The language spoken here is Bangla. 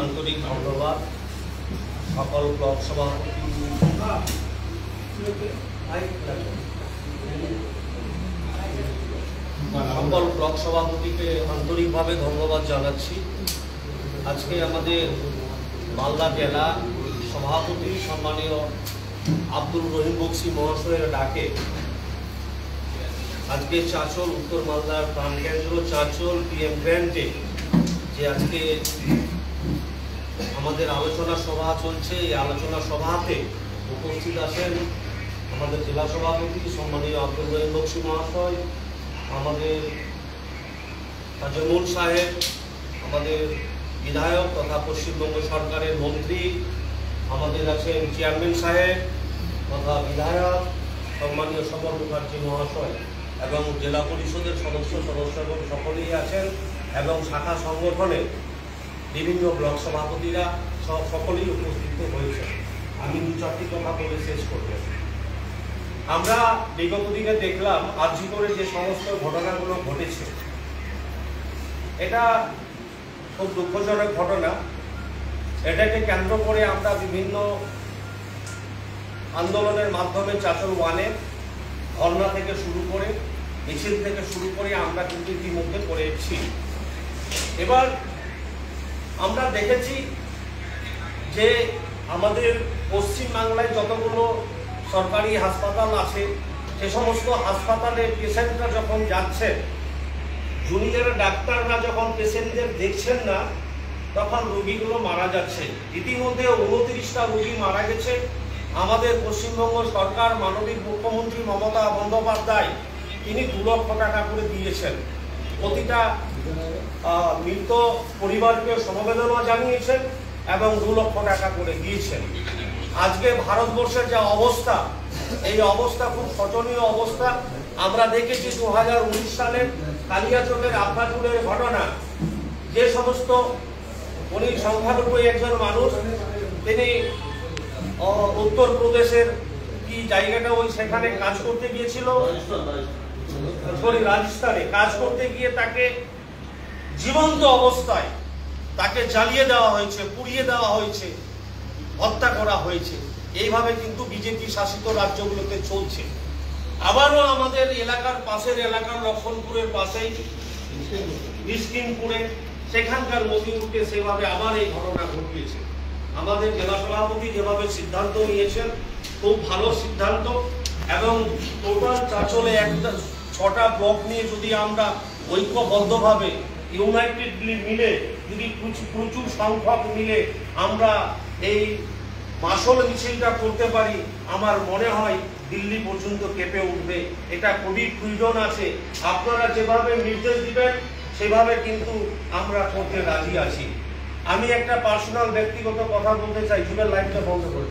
আন্তরিক ধন্যবাদ সকল ব্লক সভাপতি সভাপতিকে আন্তরিকভাবে ধন্যবাদ জানাচ্ছি। আজকে আমাদের মালদা জেলা সভাপতি সম্মানীয় আব্দুল রহিম বক্সি মহাশয়ের ডাকে আজকে চাঁচল উত্তর মালদার প্রাণকেন্দ্র চাঁচল পিএম গ্র্যান্টে যে আজকে আমাদের আলোচনা সভা চলছে, এই আলোচনা সভাতে উপস্থিত আছেন আমাদের জেলা সভাপতি সম্মানীয় আব্দুল রহিম বক্সি মহাশয়, আমাদের তাজমুল সাহেব, আমাদের বিধায়ক তথা পশ্চিমবঙ্গ সরকারের মন্ত্রী, আমাদের আছেন চেয়ারম্যান সাহেব তথা বিধায়ক সম্মানীয় সমর মুখার্জি মহাশয় এবং জেলা পরিষদের সদস্যগণ সকলেই আছেন এবং শাখা সংগঠনে বিভিন্ন ব্লক সভাপতিরা সকলেই উপস্থিত হয়েছে। আমি দু চারটি কথা বলে শেষ করব। আমরা বিগত দিনে দেখলাম আরজি করে যে সমস্ত ঘটনাগুলো ঘটেছে, এটা খুব দুঃখজনক ঘটনা। এটাকে কেন্দ্র করে আমরা বিভিন্ন আন্দোলনের মাধ্যমে চাঁচল ওয়ানে ধর্ণা থেকে শুরু করে মিছিল থেকে শুরু করে আমরা কিন্তু ইতিমধ্যে করেছি। এবার আমরা দেখেছি যে আমাদের পশ্চিমবাংলায় যতগুলো সরকারি হাসপাতাল আছে সে সমস্ত হাসপাতালে পেশেন্টরা যখন যাচ্ছে, জুনিয়র ডাক্তাররা যখন পেশেন্টদের দেখছেন না, তখন রোগীগুলো মারা যাচ্ছে। ইতিমধ্যে 29টা রোগী মারা গেছে। আমাদের পশ্চিমবঙ্গ সরকার মাননীয় মুখ্যমন্ত্রী মমতা বন্দ্যোপাধ্যায় তিনি 2 লক্ষ টাকা করে দিয়েছেন। প্রতিটা মৃত পরিবারকে সমবেদনা জানিয়েছেন এবং 2 লক্ষ টাকা করে দিয়েছেন। আজকে ভারতবর্ষের যা অবস্থা, এই অবস্থা খুব শোচনীয় অবস্থা। আমরা দেখেছি 2019 সালে কালিয়াচকের আব্বাচুরের ঘটনা, যে সমস্ত উনি সংখ্যালঘু একজন মানুষ, তিনি উত্তরপ্রদেশের কি জায়গাটা ওই সেখানে কাজ করতে গিয়েছিল, রাজস্থানে কাজ করতে গিয়ে তাকে জীবন্ত অবস্থায় তাকে জ্বালিয়ে দেওয়া হয়েছে, পুড়িয়ে দেওয়া হয়েছে, হত্যা করা হয়েছে। এইভাবে কিন্তু বিজেপি শাসিত রাজ্যগুলোতে চলছে। আবারও আমাদের এলাকার পাশের এলাকার লক্ষণপুরের পাশেই বিষ্কিনপুরে সেখানকার মতিউরকে সেভাবে আবার এই ঘটনা ঘটিয়েছে। আমাদের জেলা সভাপতি যেভাবে সিদ্ধান্ত নিয়েছেন, খুব ভালো সিদ্ধান্ত। এবং টোটাল চাঁচলে 6টা ব্লক নিয়ে যদি আমরা ঐক্যবদ্ধভাবে ইউনাইটেডলি মিলে যদি প্রচুর সংখ্যক মিলে আমরা এই মাসল মিছিলটা করতে পারি, আমার মনে হয় দিল্লি পর্যন্ত কেঁপে উঠবে। এটা খুবই প্রয়োজন আছে। আপনারা যেভাবে নির্দেশ দিবেন সেভাবে কিন্তু আমরা করতে রাজি আছি। আমি একটা পার্সোনাল ব্যক্তিগত কথা বলতে চাই। যুগের লাইটটা বন্ধ করে